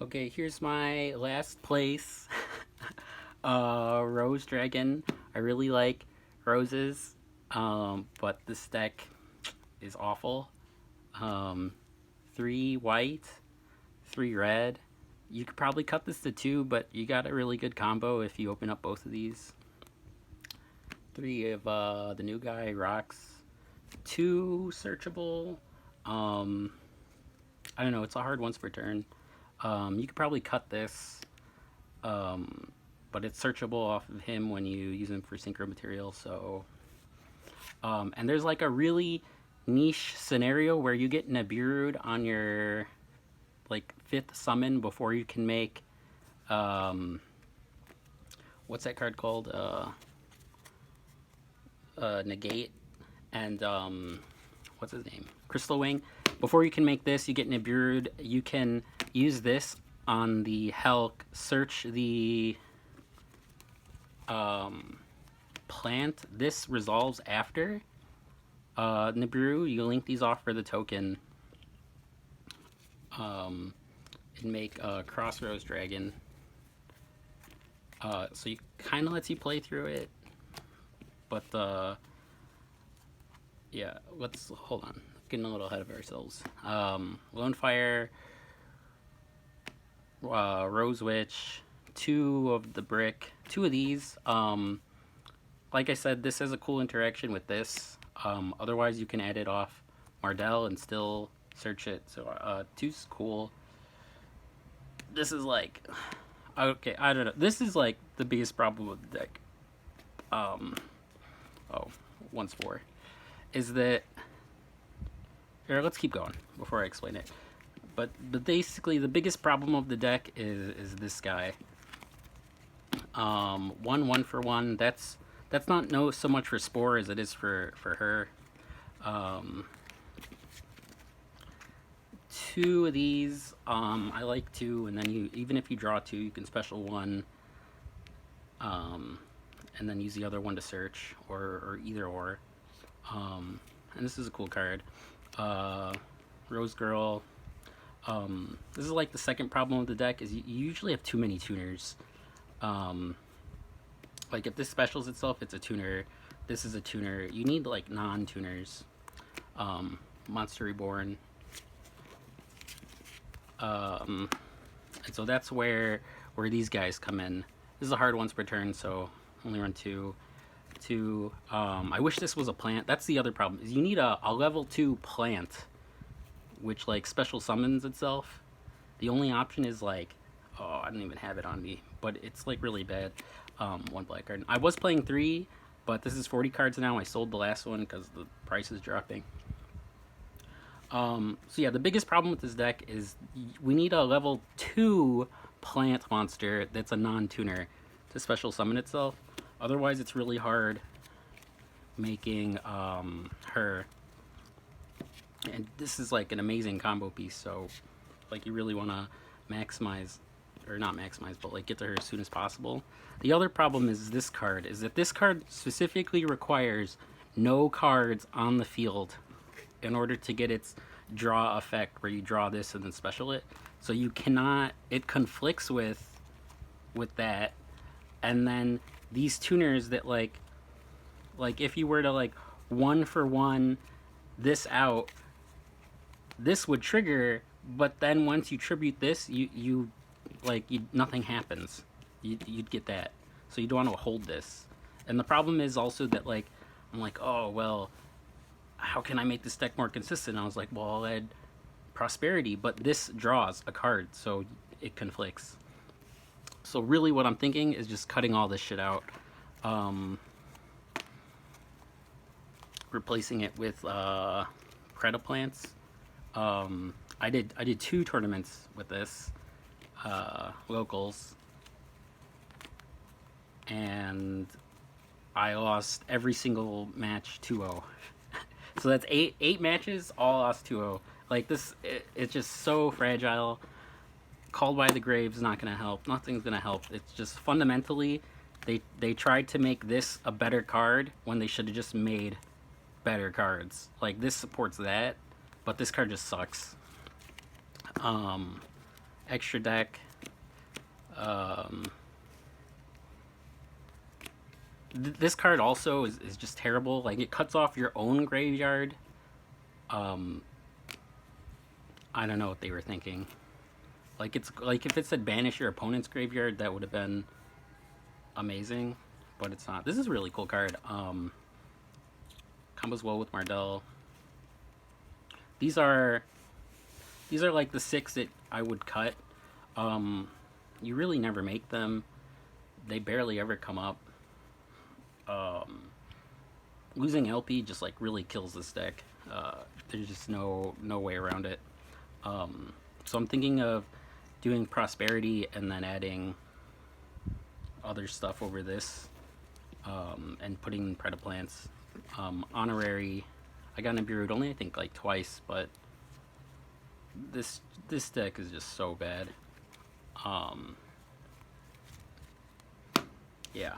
Okay, here's my last place. Rose Dragon. I really like roses, but this deck is awful. Um, 3 white, 3 red. You could probably cut this to 2, but you got a really good combo if you open up both of these. 3 of the new guy rocks. 2 searchable. Um, I don't know. It's a hard once per turn. You could probably cut this, um, but it's searchable off of him when you use him for synchro material. So, and there's like a really niche scenario where you get Nibiru'd on your like 5th summon before you can make what's that card called? Negate and what's his name? Crystal Wing. Before you can make this, you get Nibiru'd. You can use this on the Helk, search the plant. This resolves after Nibiru. You link these off for the token and make a Crossroads Dragon. So you kind of lets you play through it, but yeah, let's hold on. Getting a little ahead of ourselves. Lone Fire, Rose Witch, 2 of the brick, 2 of these. Like I said, this has a cool interaction with this. Otherwise, you can add it off Mardell and still search it. So 2's cool. This is like, okay, I don't know. This is like the biggest problem with the deck. Once 4 is that. Here, let's keep going before I explain it. But basically, the biggest problem of the deck is this guy. 1 for 1. That's not so much for Spore as it is for her. 2 of these. I like 2, and then even if you draw 2, you can special 1. And then use the other one to search, or either or. And this is a cool card. Rose Girl. This is like the second problem with the deck is you usually have too many tuners. Like if this specials itself, it's a tuner. This is a tuner. You need like non-tuners. Monster Reborn. And so that's where these guys come in. This is a hard once per turn, so only run 2. I wish this was a plant. That's the other problem, is you need a level 2 plant, which like special summons itself. The only option is like, oh, I don't even have it on me, but it's like really bad. 1 black card. I was playing 3, but this is 40 cards now. I sold the last one because the price is dropping. So yeah, the biggest problem with this deck is we need a level 2 plant monster that's a non-tuner to special summon itself. Otherwise, it's really hard making her. And this is like an amazing combo piece, so like you really want to maximize, or not maximize, but like get to her as soon as possible. The other problem is this card, is that this card specifically requires no cards on the field in order to get its draw effect, where you draw this and then special it. So you cannot, it conflicts with that. And then these tuners that like if you were to like 1 for 1 this out, this would trigger, but then once you tribute this, you nothing happens. You'd get that. So you don't want to hold this. And the problem is also that like I'm like, oh well, how can I make this deck more consistent? And I was like, well, I'll add Prosperity, but this draws a card, so it conflicts. So really what I'm thinking is just cutting all this shit out. Replacing it with Predaplants. I did 2 tournaments with this, locals, and I lost every single match 2-0. So that's 8 matches, all lost 2-0. Like this, it's just so fragile. Called by the Grave's not gonna help. Nothing's gonna help. It's just fundamentally, they tried to make this a better card when they should have just made better cards. Like this supports that, but this card just sucks. extra deck. This card also is just terrible. Like, it cuts off your own graveyard. I don't know what they were thinking. Like, it's like if it said banish your opponent's graveyard, that would have been amazing, but it's not. This is a really cool card. Combos well with Mardell. These are like the 6 that I would cut. You really never make them. They barely ever come up. Losing LP just like really kills this deck. There's just no way around it. So I'm thinking of doing Prosperity and then adding other stuff over this, and putting Predaplants. Honorary, I got Nibiru'd only I think like twice, but this deck is just so bad. Yeah.